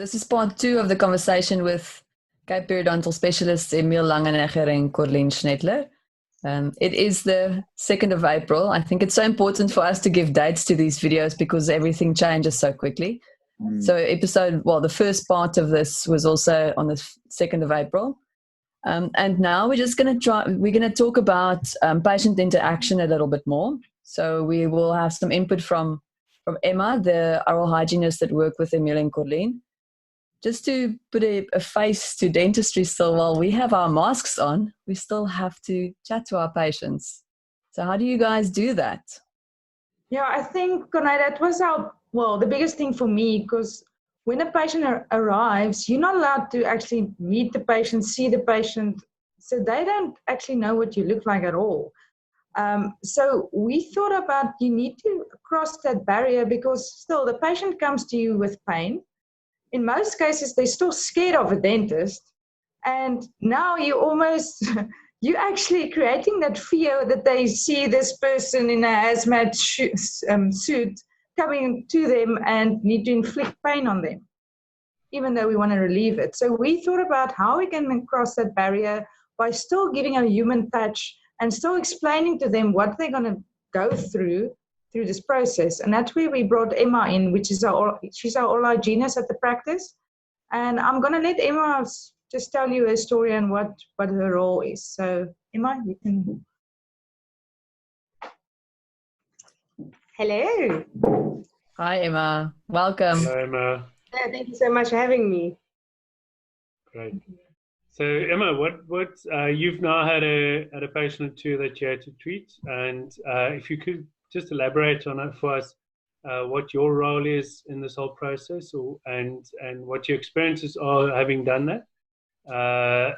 This is part 2 of the conversation with Cape periodontal specialists Emil Langenegger and Corne Schnettler. It is the 2nd of April. I think it's so important for us to give dates to these videos because everything changes so quickly. So the first part of this was also on the 2nd of April. And now we're just going to talk about patient interaction a little bit more. So we will have some input from Emma, the oral hygienist that worked with Emil and Corne. Just to put a face to dentistry still, while we have our masks on, we still have to chat to our patients. So how do you guys do that? Yeah, I think, Corne, that was the biggest thing for me, because when a patient arrives, you're not allowed to actually meet the patient, see the patient, so they don't actually know what you look like at all. So we thought about you need to cross that barrier, because still the patient comes to you with pain. In most cases, they're still scared of a dentist. And now you're actually creating that fear that they see this person in a hazmat suit coming to them and need to inflict pain on them, even though we want to relieve it. So we thought about how we can cross that barrier by still giving a human touch and still explaining to them what they're going to go through this process. And that's where we brought Emma in, which is she's our oral hygienist at the practice. And I'm going to let Emma just tell you her story and what her role is. So Emma, you can. Hello. Hi, Emma. Welcome. Hello, Emma. Thank you so much for having me. Great. So, Emma, what you've now had a patient or two that you had to treat, and if you could just elaborate on it for us, what your role is in this whole process, and what your experiences are having done that,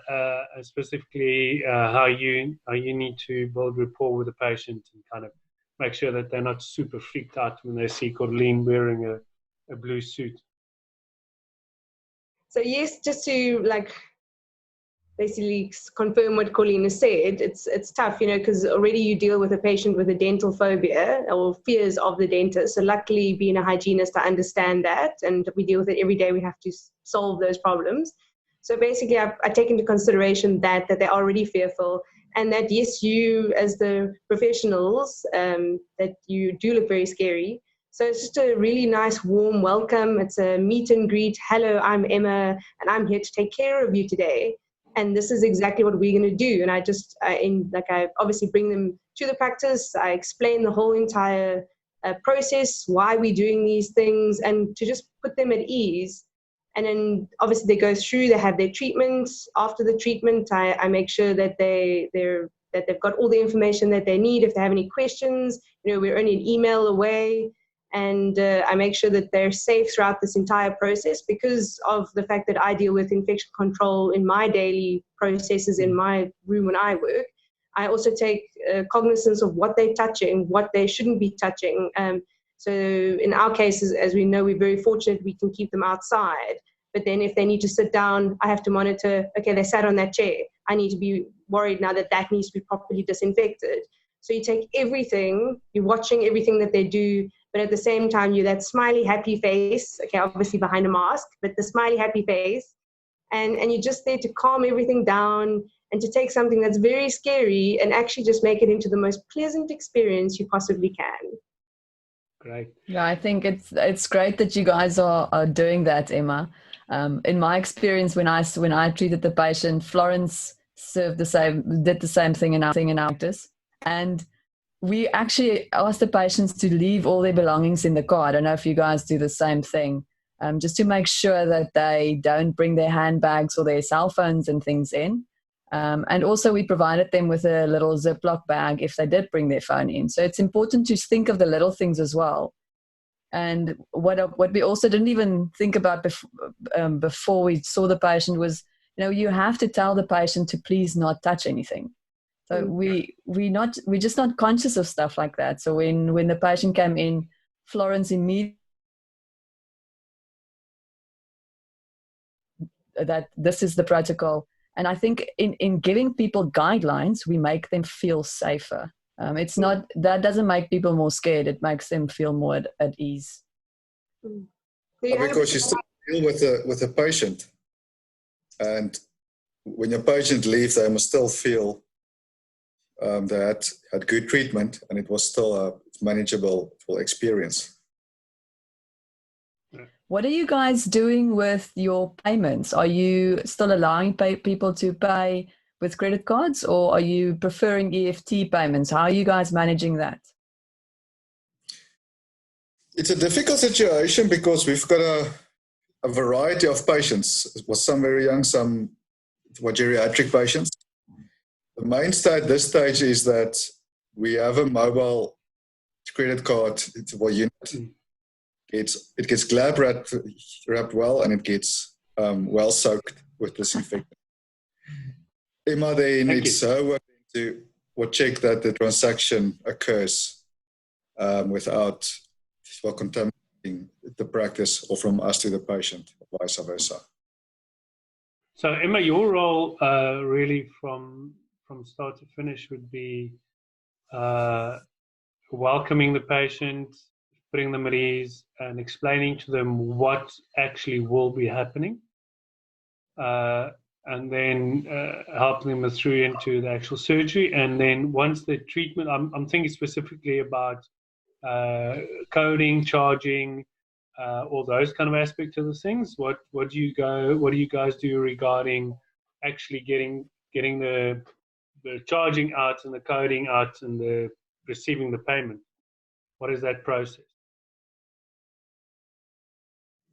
specifically how you need to build rapport with the patient and kind of make sure that they're not super freaked out when they see Corne wearing a blue suit. So yes, just to basically confirm what Corne has said, it's tough, because already you deal with a patient with a dental phobia or fears of the dentist. So luckily, being a hygienist, I understand that, and we deal with it every day. We have to solve those problems. So basically, I take into consideration that they're already fearful, and that yes, you as the professionals, that you do look very scary. So it's just a really nice, warm welcome. It's a meet and greet. Hello, I'm Emma, and I'm here to take care of you today. And this is exactly what we're going to do. And I obviously bring them to the practice. I explain the whole entire process, why we're doing these things, and to just put them at ease. And then obviously they go through, they have their treatments. After the treatment, I make sure that they've got all the information that they need. If they have any questions, we're only an email away. And I make sure that they're safe throughout this entire process, because of the fact that I deal with infection control in my daily processes in my room when I work. I also take cognizance of what they're touching, what they shouldn't be touching. So in our cases, as we know, we're very fortunate we can keep them outside. But then if they need to sit down, I have to monitor, okay, they sat on that chair. I need to be worried now that needs to be properly disinfected. So you take everything, you're watching everything that they do, but at the same time, you're that smiley, happy face, okay, obviously behind a mask, but the smiley, happy face. And you're just there to calm everything down and to take something that's very scary and actually just make it into the most pleasant experience you possibly can. Great. Yeah, I think it's great that you guys are doing that, Emma. In my experience, when I treated the patient, Florence did the same thing in our practice. And we actually asked the patients to leave all their belongings in the car. I don't know if you guys do the same thing, just to make sure that they don't bring their handbags or their cell phones and things in. And also we provided them with a little Ziploc bag if they did bring their phone in. So it's important to think of the little things as well. And what we also didn't even think about before we saw the patient was, you have to tell the patient to please not touch anything. So we're just not conscious of stuff like that. So when the patient came in, Florence immediately that this is the protocol. And I think in giving people guidelines, we make them feel safer. That doesn't make people more scared. It makes them feel more at ease. Because you still deal with a patient, and when your patient leaves, they must still feel they had good treatment, and it was still a manageable experience. What are you guys doing with your payments? Are you still allowing people to pay with credit cards, or are you preferring EFT payments? How are you guys managing that? It's a difficult situation because we've got a variety of patients. It was some very young, some were geriatric patients. The mainstay at this stage is that we have a mobile credit card unit. It gets glad wrapped well, and it gets well soaked with disinfectant. Emma then needs her work to check that the transaction occurs without contaminating the practice, or from us to the patient, or vice versa. So Emma, your role really from start to finish would be welcoming the patient, putting them at ease, and explaining to them what actually will be happening, and then helping them through into the actual surgery. And then once the treatment, I'm thinking specifically about coding, charging, all those kind of aspects of the things. What do you guys do regarding actually getting the charging out and the coding out and the receiving the payment? What is that process?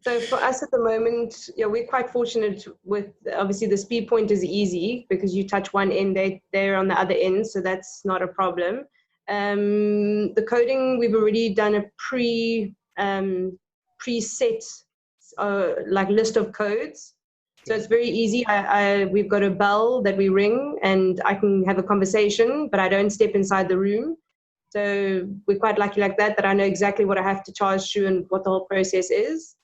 So for us at the moment, we're quite fortunate with, obviously the speed point is easy because you touch one end, they're on the other end, so that's not a problem. The coding, we've already done a preset like list of codes. So it's very easy. We've got a bell that we ring, and I can have a conversation, but I don't step inside the room. So we're quite lucky like that I know exactly what I have to charge to and what the whole process is.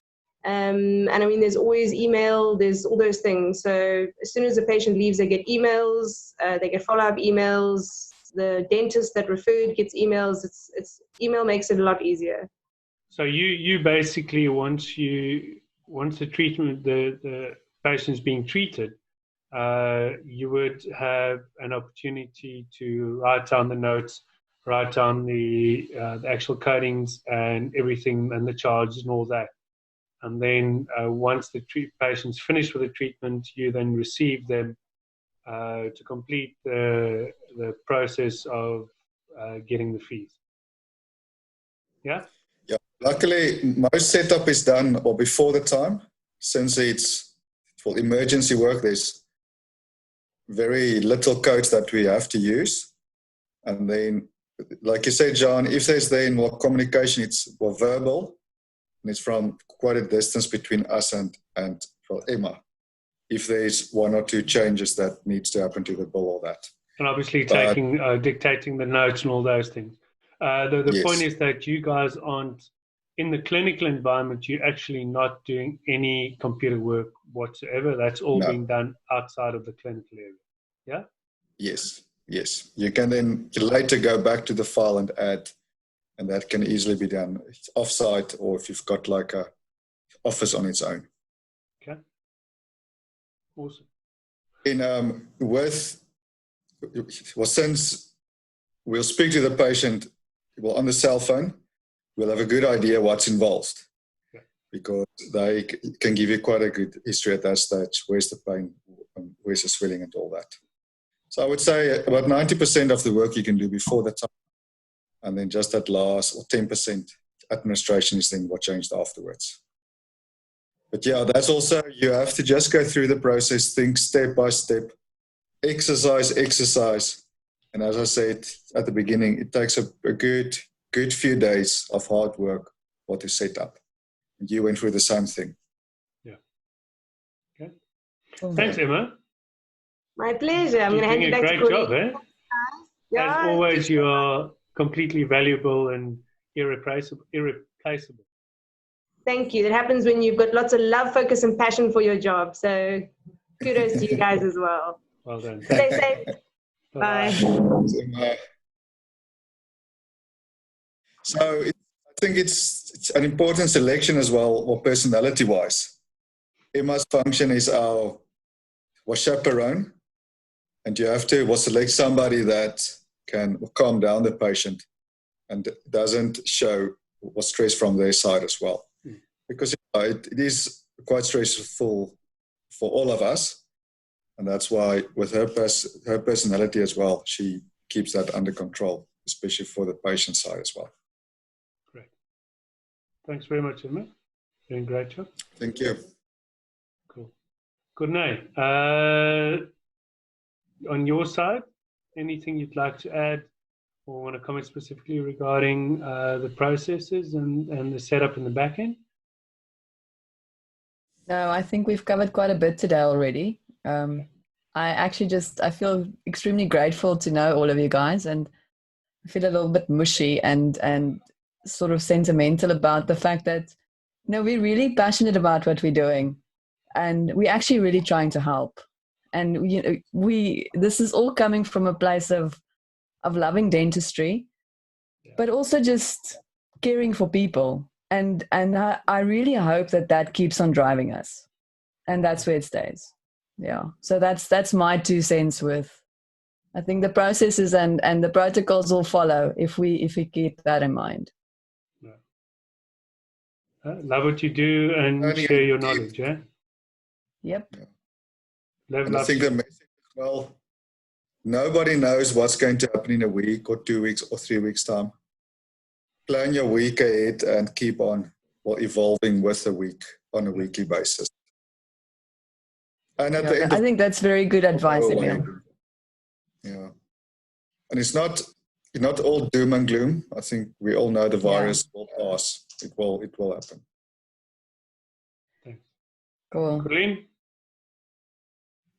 And I mean, there's always email, there's all those things. So as soon as the patient leaves, they get emails, they get follow-up emails. The dentist that referred gets emails. It's email makes it a lot easier. So you basically, once the treatment, the patient's being treated, you would have an opportunity to write down the notes, write down the actual codings and everything, and the charges and all that. And then once the patient's finished with the treatment, you then receive them to complete the process of getting the fees. Yeah? Yeah. Luckily, most setup is done or before the time. Since it's for emergency work, there's very little codes that we have to use. And then, like you said, John, if there's then more communication, it's more verbal, and it's from quite a distance between us and Emma. If there's one or two changes that needs to happen to the bill or that. And obviously dictating the notes and all those things. The yes. point is that you guys aren't, in the clinical environment, you're actually not doing any computer work whatsoever. That's all being done outside of the clinical area. Yeah? Yes. You can then later go back to the file and add, and that can easily be done off-site, or if you've got like a office on its own. Okay. Awesome. Since we'll speak to the patient on the cell phone, we'll have a good idea what's involved, because they can give you quite a good history at that stage. Where's the pain? Where's the swelling and all that? So I would say about 90% of the work you can do before the time, and then just that last, or 10% administration is then what changed afterwards. But yeah, that's also, you have to just go through the process, think step by step, exercise. And as I said at the beginning, it takes a good few days of hard work to set up. And you went through the same thing. Yeah. Okay. Thanks, Emma. My pleasure. I'm going to hand you back to Corne. Great job, eh? Yeah, as always, you are completely valuable and irreplaceable. Thank you. That happens when you've got lots of love, focus, and passion for your job. So kudos to you guys as well. Well done. Stay safe. Bye. So I think it's an important selection as well, or personality-wise. Emma's function is was chaperone, and you have to select somebody that can calm down the patient and doesn't show stress from their side as well. Because it is quite stressful for all of us, and that's why with her personality as well, she keeps that under control, especially for the patient side as well. Great. Thanks very much, Emma. Doing a great job. Thank you. Cool. Good night. On your side, anything you'd like to add or want to comment specifically regarding the processes and the setup in the back end? No, I think we've covered quite a bit today already. I feel extremely grateful to know all of you guys, and I feel a little bit mushy and sort of sentimental about the fact that, we're really passionate about what we're doing, and we're actually really trying to help. And this is all coming from a place of loving dentistry, but also just caring for people. And I really hope that keeps on driving us, and that's where it stays. Yeah. So that's my 2 cents with. I think the processes and the protocols will follow if we keep that in mind. Love what you do and share your knowledge. Yeah. Yep. And I think the message as well, nobody knows what's going to happen in a week or 2 weeks or 3 weeks' time. Plan your week ahead and keep on evolving with the week on a weekly basis. And at the end, I think that's very good advice, Emil. Yeah, and it's not all doom and gloom. I think we all know the virus will pass. It will happen. Thanks. Cool. Colleen?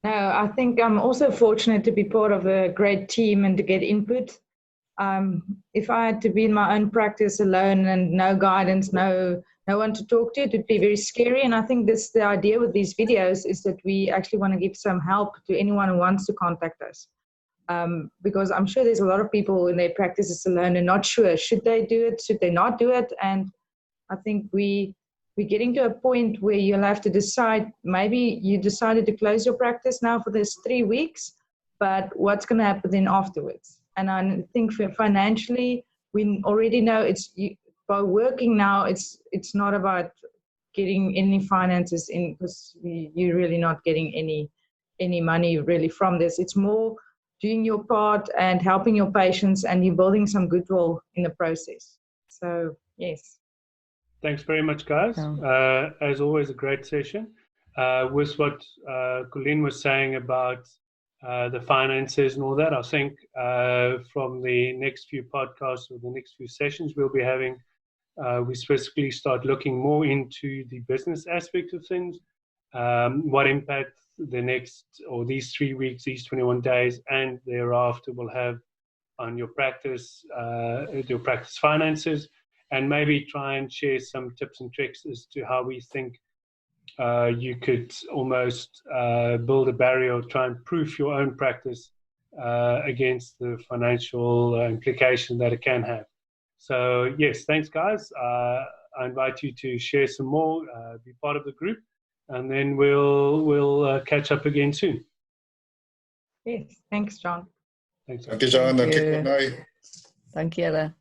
No, I think I'm also fortunate to be part of a great team and to get input. If I had to be in my own practice alone and no guidance, no one to talk to, it would be very scary. And I think the idea with these videos is that we actually want to give some help to anyone who wants to contact us. Because I'm sure there's a lot of people in their practices alone and not sure, should they do it, should they not do it? And I think we're getting to a point where you'll have to decide, maybe you decided to close your practice now for this 3 weeks, but what's going to happen then afterwards? And I think financially, we already know by working now, it's not about getting any finances in, because you're really not getting any money really from this. It's more doing your part and helping your patients, and you're building some goodwill in the process. So, yes. Thanks very much, guys. As always, a great session. With what Colleen was saying about the finances and all that, I think from the next few podcasts or the next few sessions we'll be having, we specifically start looking more into the business aspect of things, what impact the next or these 3 weeks, these 21 days and thereafter will have on your practice finances, and maybe try and share some tips and tricks as to how we think you could almost build a barrier or try and proof your own practice against the financial implication that it can have. So yes, thanks guys. I invite you to share some more, be part of the group, and then we'll catch up again soon. Yes, thanks, John. Thanks. Thank you, John. Thank you. Thank you.